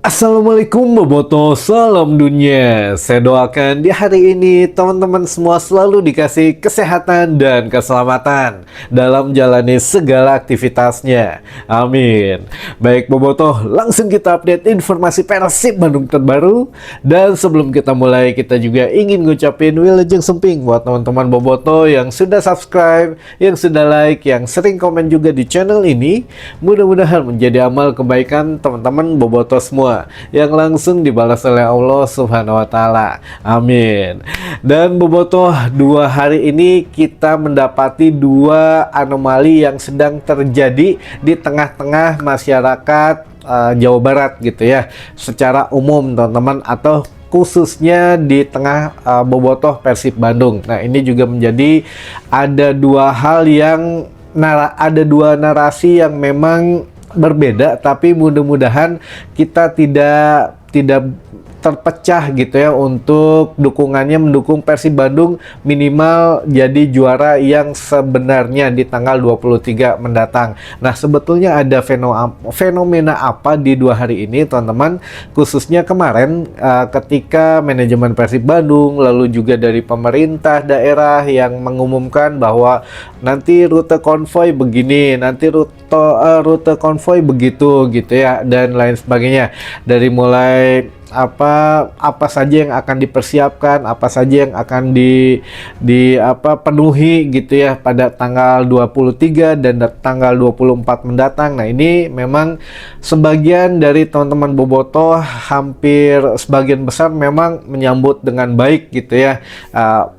Assalamualaikum Boboto, salam dunia. Saya doakan di hari ini teman-teman semua selalu dikasih kesehatan dan keselamatan dalam jalani segala aktivitasnya. Amin. Baik Boboto, langsung kita update informasi Persib Bandung terbaru. Dan sebelum kita mulai, kita juga ingin ngucapin wilujeng semping buat teman-teman Boboto yang sudah subscribe, yang sudah like, yang sering komen juga di channel ini. Mudah-mudahan menjadi amal kebaikan teman-teman Boboto semua yang langsung dibalas oleh Allah Subhanahu wa Ta'ala. Amin. Dan Boboto, 2 hari ini kita mendapati 2 anomali yang sedang terjadi di tengah-tengah masyarakat Jawa Barat gitu ya, secara umum teman-teman, atau khususnya di tengah Bobotoh Persib Bandung. Nah, ini juga menjadi ada 2 hal yang ada 2 narasi yang memang berbeda, tapi mudah-mudahan kita tidak terpecah gitu ya untuk dukungannya mendukung Persib Bandung minimal jadi juara yang sebenarnya di tanggal 23 mendatang. Nah, sebetulnya ada fenomena apa di 2 hari ini teman-teman, khususnya kemarin ketika manajemen Persib Bandung lalu juga dari pemerintah daerah yang mengumumkan bahwa nanti rute konvoy begini, nanti rute konvoy begitu gitu ya, dan lain sebagainya. Dari mulai apa saja yang akan dipersiapkan, apa saja yang akan penuhi gitu ya pada tanggal 23 dan tanggal 24 mendatang. Nah, ini memang sebagian dari teman-teman Bobotoh, hampir sebagian besar memang menyambut dengan baik gitu ya,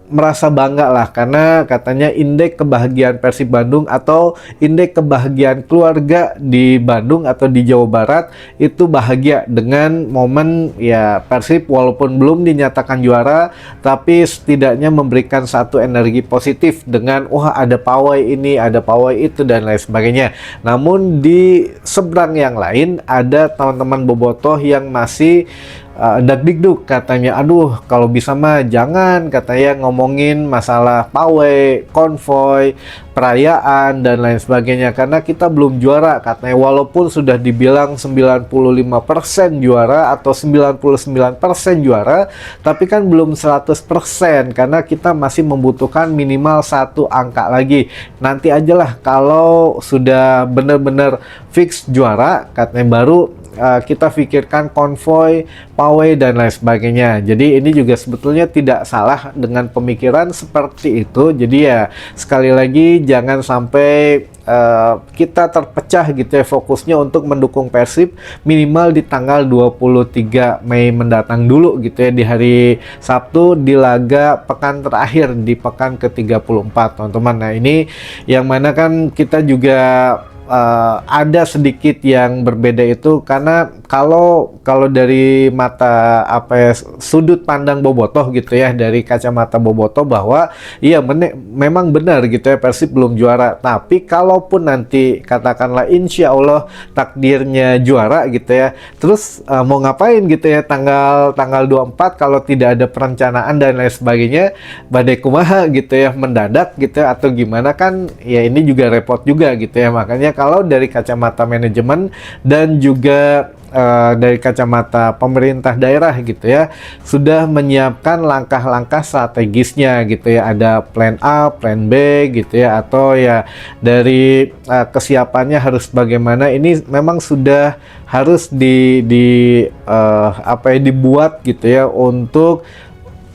merasa bangga lah karena katanya indeks kebahagiaan Persib Bandung atau indeks kebahagiaan keluarga di Bandung atau di Jawa Barat itu bahagia dengan momen ya Persib walaupun belum dinyatakan juara, tapi setidaknya memberikan satu energi positif dengan wah ada pawai ini, ada pawai itu dan lain sebagainya. Namun di seberang yang lain ada teman-teman Bobotoh yang masih dagdikduk katanya, aduh kalau bisa mah jangan katanya ngomongin masalah pawai, konvoy, perayaan dan lain sebagainya karena kita belum juara katanya, walaupun sudah dibilang 95% juara atau 99% juara, tapi kan belum 100% karena kita masih membutuhkan minimal 1 angka lagi. Nanti ajalah kalau sudah benar-benar fix juara katanya baru kita pikirkan konvoy, pawai dan lain sebagainya. Jadi ini juga sebetulnya tidak salah dengan pemikiran seperti itu. Jadi ya sekali lagi jangan sampai kita terpecah gitu ya fokusnya untuk mendukung Persib minimal di tanggal 23 Mei mendatang dulu gitu ya, di hari Sabtu di laga pekan terakhir di pekan ke-34 teman-teman. Nah, ini yang mana kan kita juga ada sedikit yang berbeda itu karena kalau dari mata sudut pandang Bobotoh gitu ya, dari kacamata Bobotoh bahwa iya memang benar gitu ya Persib belum juara, tapi kalaupun nanti katakanlah insya Allah takdirnya juara gitu ya, terus mau ngapain gitu ya tanggal 24 kalau tidak ada perencanaan dan lain sebagainya, badai kumaha gitu ya, mendadak gitu ya, atau gimana kan ya, ini juga repot juga gitu ya. Makanya kalau dari kacamata manajemen dan juga dari kacamata pemerintah daerah gitu ya, sudah menyiapkan langkah-langkah strategisnya gitu ya, ada plan A, plan B gitu ya, atau ya dari kesiapannya harus bagaimana, ini memang sudah harus dibuat gitu ya untuk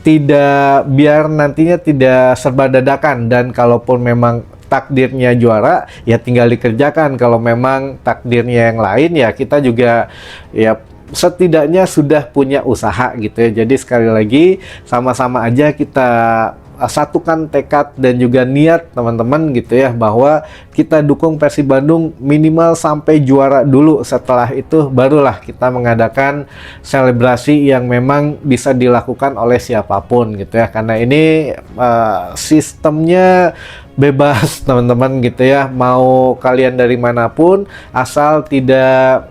tidak biar nantinya tidak serba dadakan, dan kalaupun memang takdirnya juara ya tinggal dikerjakan, kalau memang takdirnya yang lain ya kita juga ya setidaknya sudah punya usaha gitu ya. Jadi sekali lagi sama-sama aja kita satukan tekad dan juga niat teman-teman gitu ya, bahwa kita dukung Persib Bandung minimal sampai juara dulu, setelah itu barulah kita mengadakan selebrasi yang memang bisa dilakukan oleh siapapun gitu ya, karena ini sistemnya bebas teman-teman gitu ya, mau kalian dari manapun asal tidak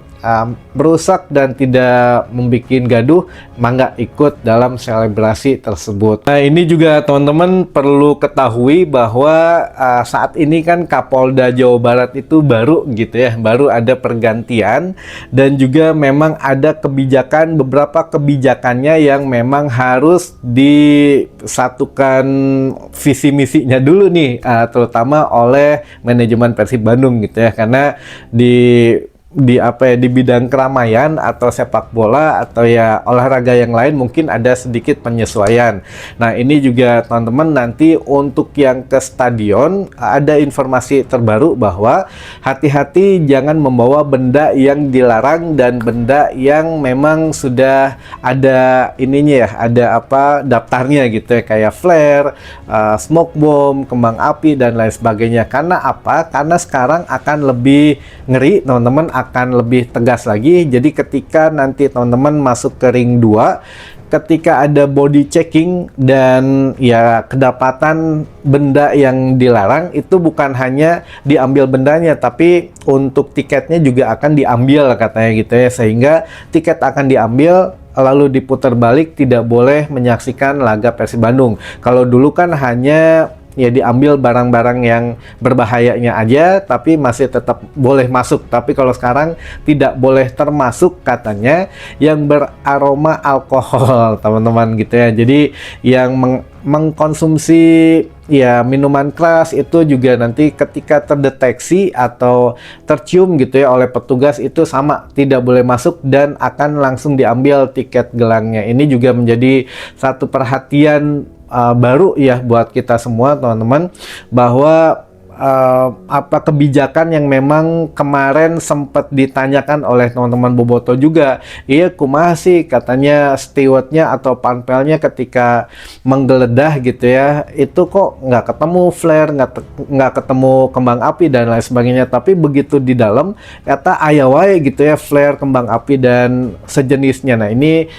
merusak dan tidak membuat gaduh, mangga ikut dalam selebrasi tersebut. Nah, ini juga teman-teman perlu ketahui bahwa saat ini kan Kapolda Jawa Barat itu baru gitu ya, baru ada pergantian, dan juga memang ada kebijakan, beberapa kebijakannya yang memang harus disatukan visi misinya dulu nih, terutama oleh manajemen Persib Bandung gitu ya, karena di bidang keramaian atau sepak bola atau ya olahraga yang lain mungkin ada sedikit penyesuaian. Nah, ini juga teman-teman nanti untuk yang ke stadion ada informasi terbaru bahwa hati-hati jangan membawa benda yang dilarang dan benda yang memang sudah ada ininya ya, ada daftarnya gitu ya, kayak flare, smoke bomb, kembang api dan lain sebagainya. Karena apa? Karena sekarang akan lebih ngeri teman-teman, akan lebih tegas lagi. Jadi ketika nanti teman-teman masuk ke ring 2, ketika ada body checking dan ya kedapatan benda yang dilarang, itu bukan hanya diambil bendanya, tapi untuk tiketnya juga akan diambil katanya gitu ya, sehingga tiket akan diambil lalu diputar balik, tidak boleh menyaksikan laga Persib Bandung. Kalau dulu kan hanya ya diambil barang-barang yang berbahayanya aja, tapi masih tetap boleh masuk. Tapi kalau sekarang tidak boleh termasuk katanya yang beraroma alkohol, teman-teman gitu ya. Jadi yang mengkonsumsi ya minuman keras itu juga nanti ketika terdeteksi atau tercium gitu ya oleh petugas, itu sama, tidak boleh masuk dan akan langsung diambil tiket gelangnya. Ini juga menjadi satu perhatian baru ya buat kita semua teman-teman, bahwa kebijakan yang memang kemarin sempat ditanyakan oleh teman-teman Boboto juga, iya kumaha sih katanya stewardnya atau panpelnya ketika menggeledah gitu ya, itu kok nggak ketemu flare, nggak ketemu kembang api dan lain sebagainya, tapi begitu di dalam kata aya wae gitu ya flare, kembang api dan sejenisnya. Nah, ini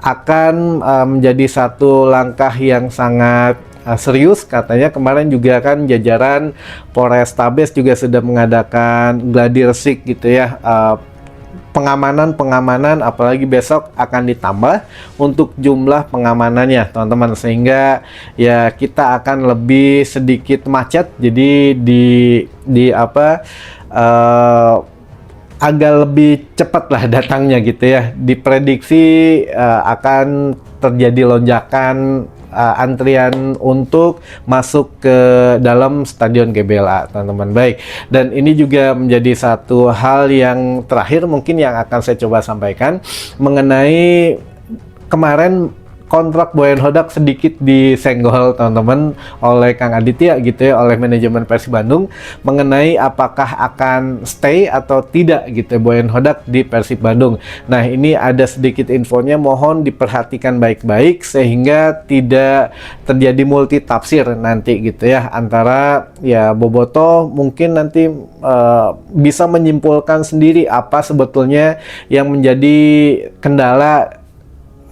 akan menjadi satu langkah yang sangat serius katanya. Kemarin juga kan jajaran Polrestabes juga sudah mengadakan gladiresik gitu ya, pengamanan, apalagi besok akan ditambah untuk jumlah pengamanannya teman-teman, sehingga ya kita akan lebih sedikit macet. Jadi agak lebih cepat lah datangnya gitu ya. Diprediksi akan terjadi lonjakan antrian untuk masuk ke dalam Stadion GBLA teman-teman. Baik, dan ini juga menjadi satu hal yang terakhir mungkin yang akan saya coba sampaikan mengenai kemarin kontrak Boyan Hodak sedikit disenggol teman-teman oleh Kang Aditya gitu ya, oleh manajemen Persib Bandung, mengenai apakah akan stay atau tidak gitu Boyan Hodak di Persib Bandung. Nah, ini ada sedikit infonya, mohon diperhatikan baik-baik sehingga tidak terjadi multi tafsir nanti gitu ya, antara ya Boboto mungkin nanti bisa menyimpulkan sendiri apa sebetulnya yang menjadi kendala.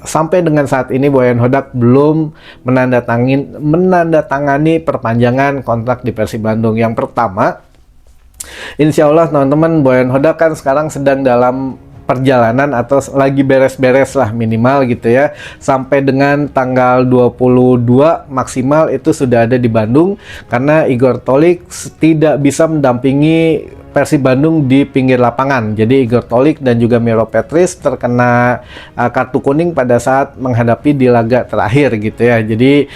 Sampai dengan saat ini Boyan Hodak belum menandatangani perpanjangan kontrak di Persib Bandung. Yang pertama, insya Allah teman-teman, Boyan Hodak kan sekarang sedang dalam perjalanan atau lagi beres-beres lah minimal gitu ya, sampai dengan tanggal 22 maksimal itu sudah ada di Bandung, karena Igor Tolik tidak bisa mendampingi Persib Bandung di pinggir lapangan. Jadi Igor Tolik dan juga Miro Petris terkena kartu kuning pada saat menghadapi di laga terakhir gitu ya. Jadi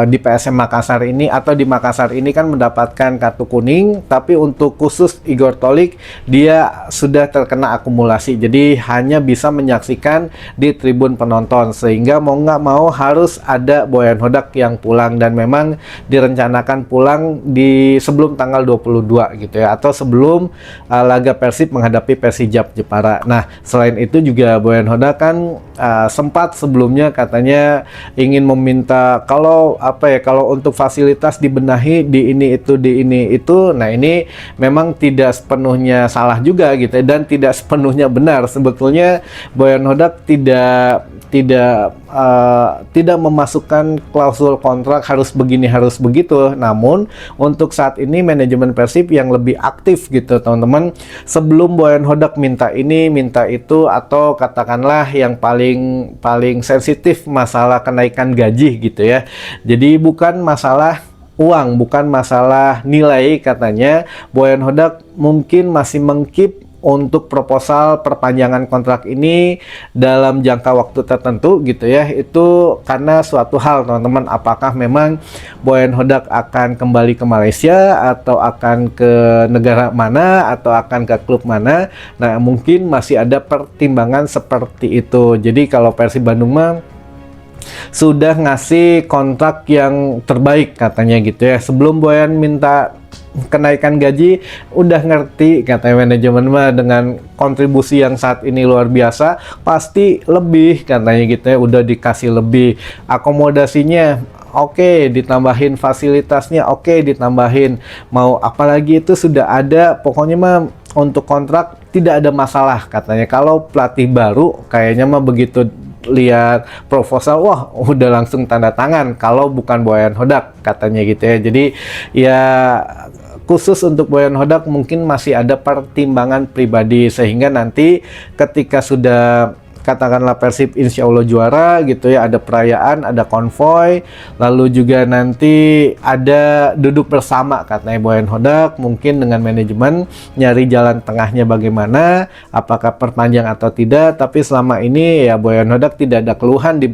di PSM Makassar ini atau di Makassar ini kan mendapatkan kartu kuning, tapi untuk khusus Igor Tolik dia sudah terkena akumulasi. Jadi hanya bisa menyaksikan di tribun penonton, sehingga mau nggak mau harus ada Boyan Hodak yang pulang, dan memang direncanakan pulang di sebelum tanggal 22 gitu ya, atau sebelum laga Persib menghadapi Persijap Jepara. Nah, selain itu juga Boyan Hodak kan sempat sebelumnya katanya ingin meminta kalau untuk fasilitas dibenahi di ini itu. Nah, ini memang tidak sepenuhnya salah juga gitu ya, dan tidak sepenuhnya benar. Sebetulnya Boyan Hodak tidak tidak memasukkan klausul kontrak harus begini harus begitu. Namun untuk saat ini manajemen Persib yang lebih aktif gitu teman-teman. Sebelum Boyan Hodak minta ini minta itu, atau katakanlah yang paling sensitif masalah kenaikan gaji gitu ya. Jadi bukan masalah uang, bukan masalah nilai katanya. Boyan Hodak mungkin masih mengkeep untuk proposal perpanjangan kontrak ini dalam jangka waktu tertentu gitu ya. Itu karena suatu hal teman-teman, apakah memang Boyan Hodak akan kembali ke Malaysia atau akan ke negara mana atau akan ke klub mana. Nah mungkin masih ada pertimbangan seperti itu. Jadi kalau Persib Bandung mah sudah ngasih kontrak yang terbaik katanya gitu ya. Sebelum Boyan minta kenaikan gaji udah ngerti katanya manajemen mah, dengan kontribusi yang saat ini luar biasa pasti lebih katanya gitu ya, udah dikasih lebih, akomodasinya oke, ditambahin fasilitasnya oke, ditambahin mau apalagi itu sudah ada, pokoknya mah untuk kontrak tidak ada masalah katanya. Kalau pelatih baru kayaknya mah begitu lihat proposal, wah udah langsung tanda tangan kalau bukan Boyan Hodak katanya gitu ya. Jadi ya khusus untuk Boyan Hodak mungkin masih ada pertimbangan pribadi, sehingga nanti ketika sudah katakanlah Persib insya Allah juara gitu ya, ada perayaan, ada konvoy, lalu juga nanti ada duduk bersama katanya Boyan Hodak mungkin dengan manajemen, nyari jalan tengahnya bagaimana, apakah perpanjang atau tidak. Tapi selama ini ya Boyan Hodak tidak ada keluhan di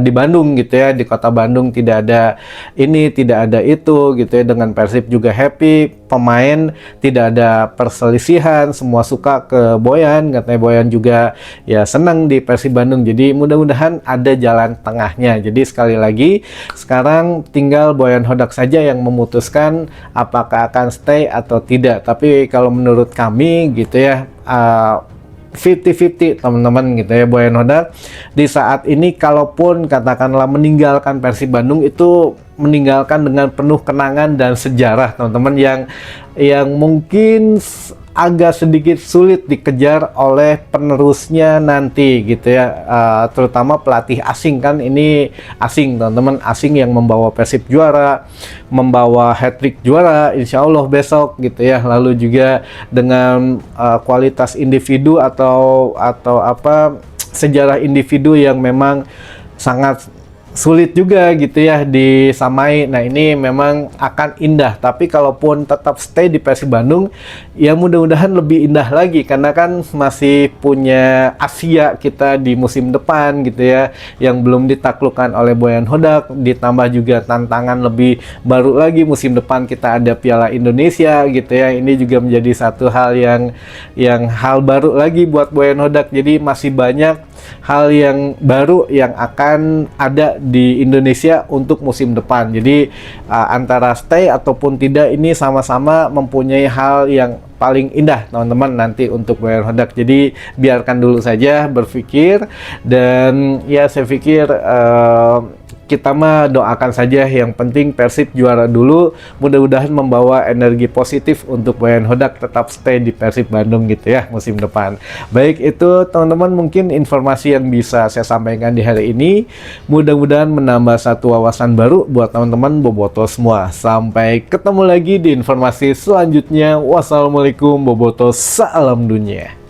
Bandung gitu ya, di kota Bandung tidak ada ini, tidak ada itu gitu ya. Dengan Persib juga happy, pemain tidak ada perselisihan, semua suka ke Boyan, katanya Boyan juga ya senang di Persib Bandung. Jadi mudah-mudahan ada jalan tengahnya. Jadi sekali lagi sekarang tinggal Boyan Hodak saja yang memutuskan apakah akan stay atau tidak. Tapi kalau menurut kami gitu ya, 50-50 teman-teman gitu ya. Boyan Hodak di saat ini kalaupun katakanlah meninggalkan Persib Bandung, itu meninggalkan dengan penuh kenangan dan sejarah teman-teman, yang mungkin agak sedikit sulit dikejar oleh penerusnya nanti gitu ya. Terutama pelatih asing, kan ini asing teman-teman, asing yang membawa Persib juara, membawa hat-trick juara insya Allah besok gitu ya. Lalu juga dengan kualitas individu atau apa, sejarah individu yang memang sangat sulit juga gitu ya disamai. Nah ini memang akan indah, tapi kalaupun tetap stay di Persib Bandung ya mudah-mudahan lebih indah lagi, karena kan masih punya Asia kita di musim depan gitu ya, yang belum ditaklukkan oleh Boyan Hodak, ditambah juga tantangan lebih baru lagi, musim depan kita ada Piala Indonesia gitu ya. Ini juga menjadi satu hal yang hal baru lagi buat Boyan Hodak. Jadi masih banyak hal yang baru yang akan ada di Indonesia untuk musim depan. Jadi antara stay ataupun tidak ini sama-sama mempunyai hal yang paling indah teman-teman nanti untuk Boyan Hodak. Jadi biarkan dulu saja berpikir, dan ya saya pikir kita mah doakan saja, yang penting Persib juara dulu, mudah-mudahan membawa energi positif untuk Boyan Hodak tetap stay di Persib Bandung gitu ya musim depan. Baik, itu teman-teman mungkin informasi yang bisa saya sampaikan di hari ini, mudah-mudahan menambah satu wawasan baru buat teman-teman boboto semua. Sampai ketemu lagi di informasi selanjutnya. Wassalamualaikum boboto, salam dunia.